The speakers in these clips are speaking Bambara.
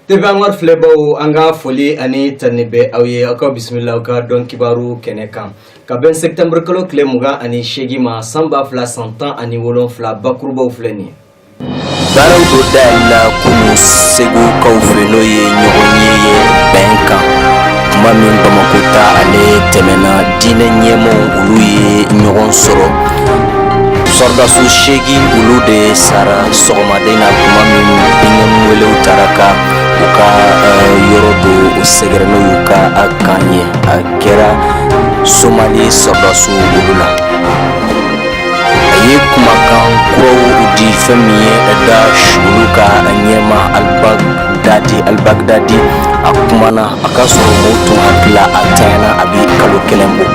Tebangor flebo anga foli ani tanebe awye aka bismillah ka don kibaru kenekan ka ben septembre kalo kle muga ani shegi ma samba fla santan ani wolon fla bakurba fleni baraw do dalla kunu segu kaw felo ye nyogonye ye benka mamin bamakota ale temena dine nyemo ulu ye nyogon soro sordasu shegi ulu de sara sogomadena mamin bingen wele utaraka uka yorodo usegreno yuka akanye akera somali sordasu ulula aye kumakan kuro udi femiye da shuluka anyema al-Baghdadi akumana akasoro moto hakla atana abi kalo kelembo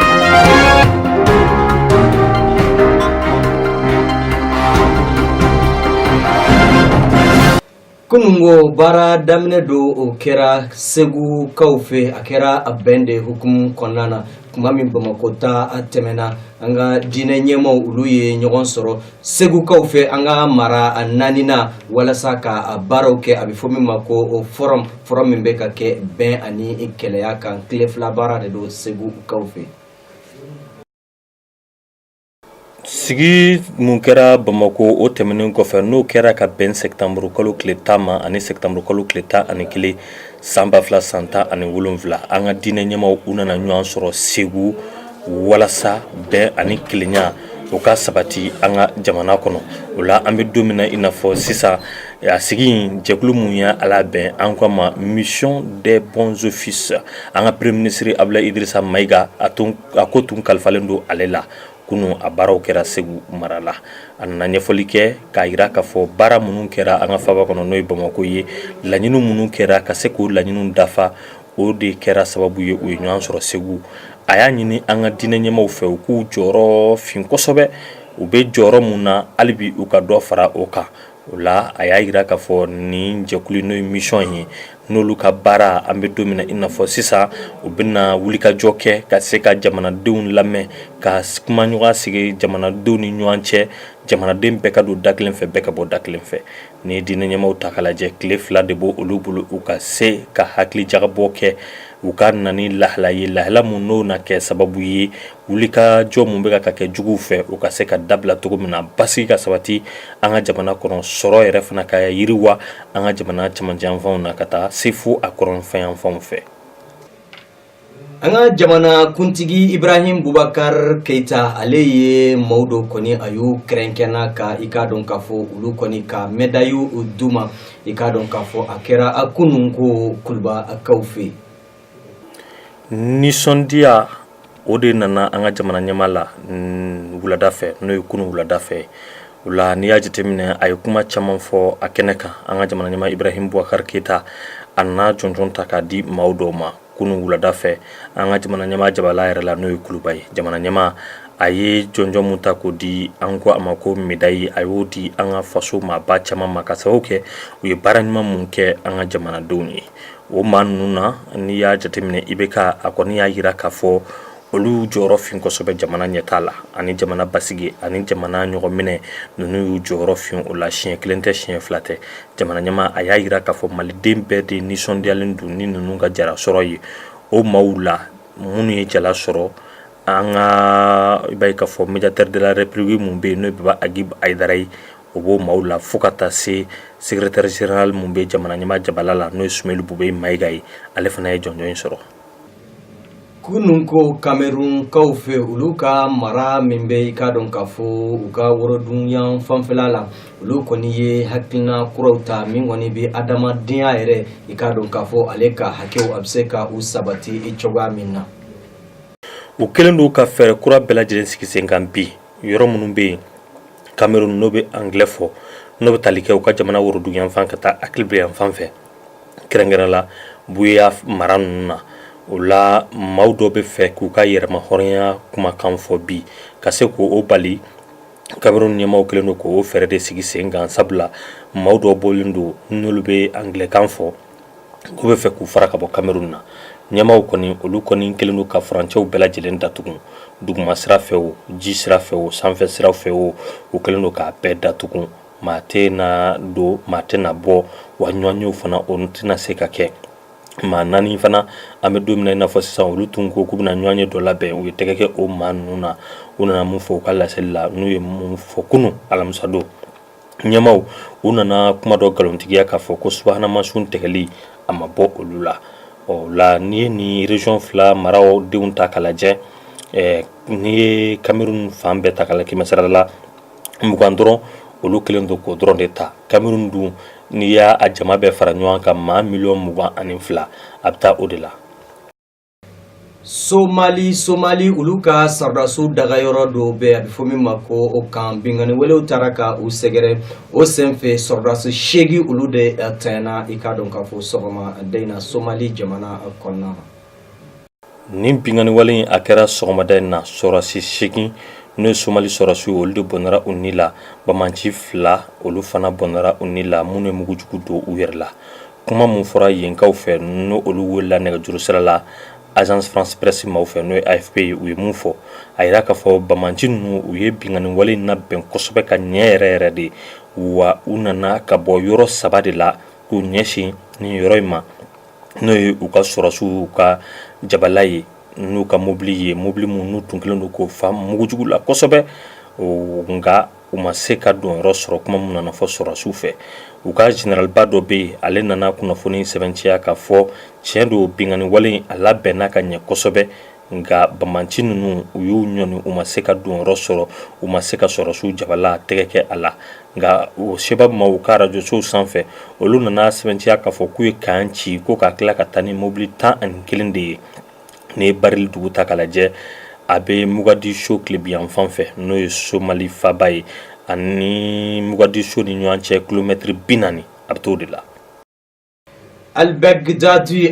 kunungo bara damne do o kera segu kaufe akera abende hukum konana kumami bamakota atemena anga dine nyemo uluye nyogon soro segu kaufe anga mara ananina wala saka baroke abifomi mako o forum mbeka ke ben ani ikeleya kan klefla bara de do segu kaufe sigi mun kɛra Bamako o tɛmɛnen kɔfɛ n'o kɛra ka bɛn septembre kalo tile 10 ma ani septembre kalo tile 11 san 2017 an ka diinɛ ɲɛmaw u nana ɲɔgɔn sɔrɔ Segu walasa bɛn ani kelenya o ka sabati an ka jamana kɔnɔ o la an bɛ don min na i n'a fɔ sisan a sigi jɛkulu mun ya ala bɛn an ko ma mission des bons offices an ka premier ministre Abdoulaye Idrissa Maïga a ko tun kalifalen don ale la kunu a baaraw kɛra Segu mara la a nana ɲɛfɔli kɛ k'a yira k'a fɔ baara minnu kɛra an ka faba kɔnɔ n'o ye Bamako ye laɲini minnu kɛra ka se k'o laɲiniw dafa o de kɛra sababu ye u ye ɲɔgɔn sɔrɔ Segu a y'a ɲini an ka diinɛ ɲɛmaw fɛ u k'u jɔyɔrɔ fin kosɛbɛ u bɛ jɔyɔrɔ mun na hali bi u ka dɔ fara o kan o la a y'a yira k'a fɔ nin jɛkulu n'o ye mission ye n'olu ka baara an bɛ don min na i n'a fɔ sisan u bɛna wulikajɔ kɛ ka se ka jamanadenw lamɛn ka kuma ɲɔgɔn sigi jamanadenw ni ɲɔgɔn cɛ jamanaden bɛɛ ka don da kelen fɛ bɛɛ ka bɔ da kelen fɛ ni diinɛ ɲɛmaw ta k'a lajɛ tile 2 de b'o olu bolo u ka se ka hakili jagabɔ kɛ u ka na ni lahala ye lahala mun n'o na kɛ sababu ye wulikajɔ mun bɛ ka kɛ juguw fɛ u ka se ka dabila cogo min na basigi ka sabati an ka jamana kɔnɔ sɔrɔ yɛrɛ fana ka yiriwa an ka jamana cɛmancɛ yanfanw na ka taa se fo a kɔrɔnfɛn yanfanw fɛ an ka jamana kuntigi Ibrahim Boubacar Keita ale ye maudo kɔni a y'u kɛrɛnkɛnna ka i ka dɔn k'a fɔ olu kɔni ka médaille duma i ka dɔn k'a fɔ a kɛra a kunun ko kuluba kaw fɛ nisɔndiya o de nana an ka jamana ɲɛma la wulada fɛ n'o ye kunu wulada fɛ o la n'i y'a jateminɛ a ye kuma caman fɔ a kɛnɛ kan an ka jamana ɲɛma Ibrahim Boubacar Keita a nana jɔnjɔn ta k'a di maaw dɔw ma kunu wulada fɛ an ka jamana ɲɛma jabala yɛrɛ la n'o ye kuluba ye jamana ɲɛma a ye jɔnjɔn mun ta k'o di an ko a ma ko médaille a y'o di an ka faso maaba caman ma ka sababu kɛ u ye baara ɲuman mun kɛ an ka jamanadenw ye o maa ninnu na n'i y'a jateminɛ i bɛ ka a kɔni y'a yira k'a fɔ olu jɔyɔrɔ fin kosɛbɛ jamana ɲɛtaa la ani jamana basigi ani jamana ɲɔgɔn minɛ ninnu y'u jɔyɔrɔ fin o la siɲɛ kelen tɛ siɲɛ fila tɛ jamana ɲɛma a y'a yira k'a fɔ maliden bɛɛ de nisɔndiyalen don ni ninnu ka jara sɔrɔ ye o maaw la minnu ye jala sɔrɔ an ka i b'a ye k'a fɔ médiateur de la république mun bɛ yen n'o bɛ Agib Aidara ye o b'o maaw la fo ka taa se secrétaire général mun bɛ jamana ɲɛma jabala la n'o ye Sumeli Bube Mayiga ye ale fana ye jɔnjɔn in sɔrɔ kunun ko Cameroun kaw fɛ olu ka mara min bɛ i ka dɔn k'a fɔ u ka wɔrɔdunyan fanfɛla la olu kɔni ye hakilina kuraw ta min kɔni bɛ adamadenya yɛrɛ i ka dɔn k'a fɔ ale ka hakɛw a bɛ se ka u sabati i cogoya min na u kelen don ka fɛɛrɛ kura bɛɛ lajɛlen sigi sen kan bi yɔrɔ minnu bɛ yen Cameroun n'o bɛ anglais fɔ n'o bɛ tali kɛ u ka jamana wɔrɔdunyan fan ka taa hakili yan fan fɛ kɛrɛnkɛrɛn la Buya mara ninnu na o la maaw dɔ bɛ fɛ k'u ka yɛrɛma hɔrɔnya kumakan fɔ bi ka se k'o bali Cameroun ɲɛmaw kelen don k'o fɛɛrɛ de sigi sen kan sabula maaw dɔ bɔlen don n'olu bɛ anglais-kan fɔ k'u bɛ fɛ k'u fara ka bɔ Cameroun na ɲɛmaw kɔni olu kɔni kelen don ka furancɛw bɛɛ lajɛlen datugu duguma sira fɛ o ji sira fɛ o sanfɛ sira fɛ o u kelen don k'a bɛɛ datugu mate na do mate na bo wa ɲɔɲɛw fana o tɛna se ka kɛ ma naani fana an bɛ don min na i n'a fɔ sisan olu tun ko k'u bɛna ɲɔɲɛ dɔ labɛn u ye tɛgɛ kɛ o maa ninnu na u nana mun fɔ u ka laseli la n'u ye mun fɔ kunun alamisa don ɲɛmaw u nana kuma dɔ nkalontigiya k'a fɔ ko subahana mansinw tɛgɛli a ma bɔ olu la la n'i ye nin région fila maraw denw ta k'a lajɛ n'i ye Cameroun fan bɛɛ ta k'a lajɛ kɛmɛ sara la 20 dɔrɔn olu kelen do k'o dɔrɔn de ta Cameroun dun n'i y'a jama bɛɛ fara ɲɔgɔn kan maa 22,000 a bɛ taa o de la. Somali olu ka sardasu dagayɔrɔ dɔw bɛ a bɛ fɔ min ma ko o kan bingani welew taara ka u sɛgɛrɛ o senfɛ sardasu 8 olu de tɛnna i ka dɔn k'a fɔ sɔgɔma da in na Somali jamana kɔnɔna na. Nin bingani wale in a kɛra sɔgɔmada in na sɔrɔsi 8 n'o ye Somali sɔrɔsiw olu de bɔnɛra u ni la bamanci 2 olu fana bɔnɛra u ni la minnu ye mugujugu don u yɛrɛ la kuma mun fɔra yenkaw fɛ n'o olu welela nɛgɛjuru sira la Agence France Presse maaw fɛ n'o ye AFP ye u ye mun fɔ a yira k'a fɔ bamanci ninnu u ye bingani wale in labɛn kosɛbɛ ka ɲɛ yɛrɛ de wa u nana ka bɔ yɔrɔ 3 de la k'u ɲɛsin nin yɔrɔ in ma n'o ye u ka sɔrɔsiw ka jabala ye n'u ka mobili ye mobili minnu tun kelen don k'o fa mugujugu la kosɛbɛ nka u ma se ka don yɔrɔ sɔrɔ kuma mun nana fɔ sɔrɔsiw fɛ u ka generalba dɔ bɛ yen ale nana kunnafoni sɛbɛnciya k'a fɔ tiɲɛ don bingani wale a labɛnna ka ɲɛ kosɛbɛ nka bamanci ninnu u y'u ɲɔni u ma se ka don yɔrɔ sɔrɔ u ma se ka sɔrɔsiw jabala tɛgɛ kɛ a la nka o sebabu ma u ka rajosow sanfɛ olu nana sɛbɛnciya k'a fɔ k'u ye kan ci ko ka tila ka taa ni mobili 11 de ye ni barili dugu ta k'a lajɛ a bɛ Mogadiscio tilebiyan fan fɛ n'o ye Somali faba ye ani Mogadiscio ni ɲɔgɔn cɛ kilomɛtiri 40 a bɛ t'o de la. Al-Baghdadi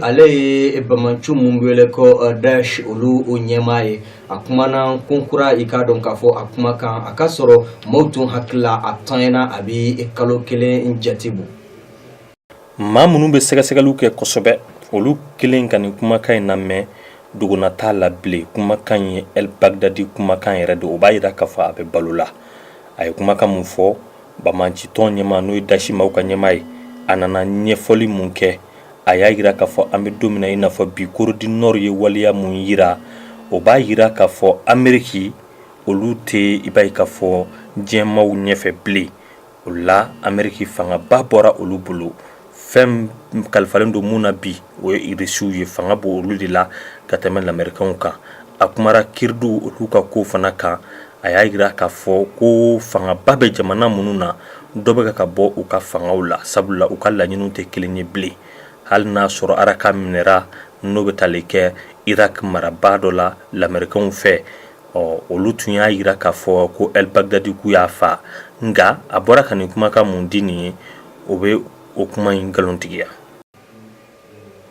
ale ye bamanci mun wele ko Daesh olu o ɲɛmaa ye a kumana konkura i ka dɔn k'a fɔ a kuma kan a ka sɔrɔ maaw tun hakilila a tanyana a bɛ kalo 1 jate bɔ. Maa minnu bɛ sɛgɛsɛgɛliw kɛ kosɛbɛ olu kelen ka nin kumakan in lamɛn dogona t'a la bilen kumakan ye El-Baghdadi kumakan yɛrɛ de o b'a yira k'a fɔ a bɛ balo la a ye kumakan mun fɔ bamanci tɔn ɲɛmaa n'o ye Daesh maaw ka ɲɛmaa ye a nana ɲɛfɔli mun kɛ a y'a yira k'a fɔ an bɛ don min na i n'a fɔ bi Corée du Nord ye waleya mun yira o b'a yira k'a fɔ Amérique olu tɛ i b'a ye k'a fɔ diɲɛmaaw ɲɛfɛ bilen o la Amérique fangaba bɔra olu bolo fɛn kalifalen don mun na bi o ye Irisiw ye fanga bɔ olu de la ka tɛmɛ Lamɛrikɛnw kan a kumara Kirdiw olu ka ko fana kan a y'a yira k'a fɔ ko fangaba bɛ jamana minnu na dɔ bɛ ka bɔ u ka fangaw la sabula u ka laɲiniw tɛ kelen ye bilen hali n'a sɔrɔ araka minɛra n'o bɛ tali kɛ Irak maraba dɔ la Lamɛrikɛnw fɛ olu tun y'a yira k'a fɔ ko El-Baghdadi k'u y'a fa nka a bɔra ka nin kumakan mun di nin ye o bɛ o kuma in nkalontigiya.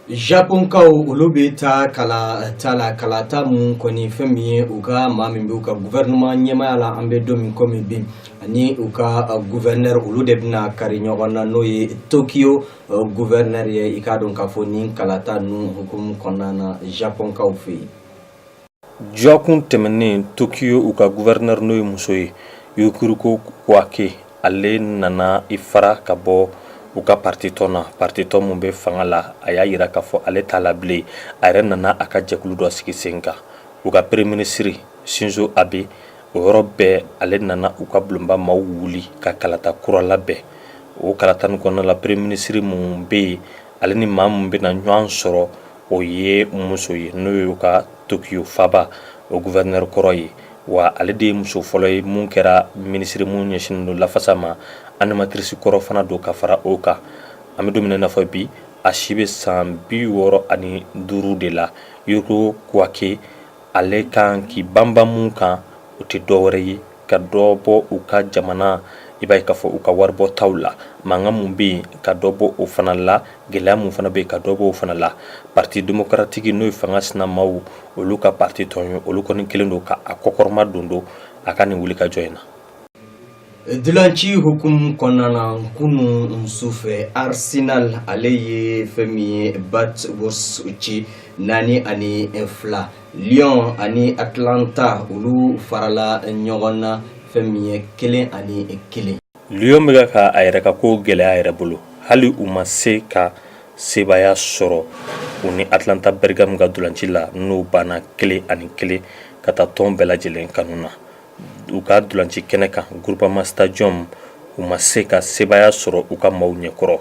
Japonkaw olu bɛ taa kalata mun kɔni fɛn min ye u ka maa min bɛ u ka gouvernement ɲɛmaaya la an bɛ don min komi bi ani u ka gouverneur olu de bɛna kari ɲɔgɔn na n'o ye Tokyo gouverneur ye i ka dɔn k'a fɔ nin kalata ninnu hukumu kɔnɔna na Japonkaw fɛ yen. Jɔkun tɛmɛnen Tokyo u ka gouverneur n'o ye muso ye Yukiko Kuwake ale nana i fara ka bɔ u ka parti tɔn mun bɛ fanga la a y'a yira k'a fɔ ale t'a la bilen a yɛrɛ nana a ka jɛkulu dɔ sigi sen kan u ka premier ministre Shinzo Abe o yɔrɔ bɛɛ ale nana u ka bulonba maaw wuli ka kalata kura labɛn o kalata nin kɔnɔna la premier ministre mun bɛ yen ale ni maa mun bɛna ɲɔgɔn sɔrɔ o ye muso ye n'o ye u ka Tokyo faba o gouverneur kɔrɔ ye wa ale de ye muso fɔlɔ ye mun kɛra ministre mun ɲɛsinnen don lafasa ma animatrice kɔrɔ fana don ka fara o kan an bɛ don min na i n'a fɔ bi a si bɛ san 65 de la Yukiko Kuwake ale kan k'i banban mun kan o tɛ dɔwɛrɛ ye ka dɔ bɔ u ka jamana i b'a ye k'a fɔ u ka waribɔ taw la mankan mun bɛ yen ka dɔ bɔ o fana la gɛlɛya mun fana bɛ yen ka dɔ bɔ o fana la parti démocratique n'o ye fanga sinamaw olu ka parti tɔn ye olu kɔni kelen don ka a kɔkɔrɔma don a ka nin wuli ka jɔ in na. Dilanci hukum kɔnɔna kunu sufɛ Arsenal ale ye fɛn min ye Batwos ci 4-2 Lyon ani Atlanta olu farala ɲɔgɔn na fɛn min ye 1-1 Lyon bɛ ka a yɛrɛ ka ko gɛlɛya yɛrɛ bolo hali u ma se ka sebaya sɔrɔ u ni Atlanta Bergame ka dolanci la n'o banna 1-1 ka taa tɔn bɛɛ lajɛlen kanu na u ka dolanci kɛnɛ kan Groupama Stadium u ma se ka sebaya sɔrɔ u ka maaw ɲɛkɔrɔ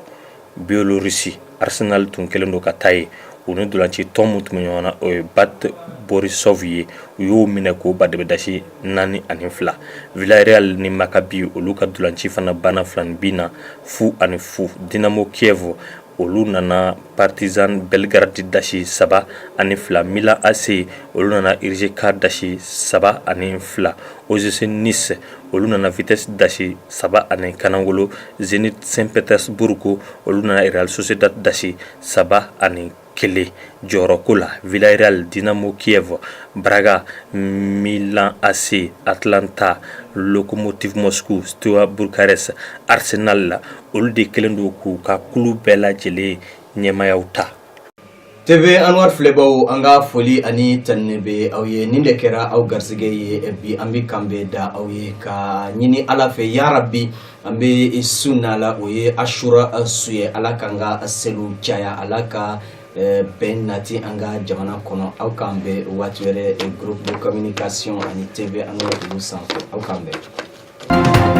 Biélorussie Arsenal tun kɛlen don ka taa ye u ni dolanci tɔn mun tun bɛ ɲɔgɔn na o ye BAT Borisov ye u y'o minɛ k'o badɛbɛdasi 4-2 Villarreal ni Maccabi olu ka dolanci fana banna 2 na 0-0 Dynamo Kiev olu nana Partizan Belgrade dasi 3-2 Milan AC olu nana Rijeka dasi 3-2 OGC Nice olu nana Vitesse dasi 3-0 Zenit Saint-Pétersbourg olu nana Real Sociedad dasi 3-1 jɔyɔrɔko la Villarreal Dynamo Kiev Braga Milan AC Atlanta Lokomotiv Moscou Steaua Bucarest Arsenal la olu de kelen do k'u ka kulu bɛɛ lajɛlen ɲɛmayaw ta TV Anwar Filɛbaw an ka foli ani tanni bɛ aw ye nin de kɛra aw garisɛgɛ ye bi an bɛ kan bɛ da aw ye ka ɲini Ala fɛ ya Rabbi an bɛ su nala o ye Ashura su ye Ala k'an ka seliw caya Ala ka bɛn nati an ka jamana kɔnɔ aw k'an bɛ waati wɛrɛ groupe de communication ani TV Anwar olu sanfɛ aw k'an bɛ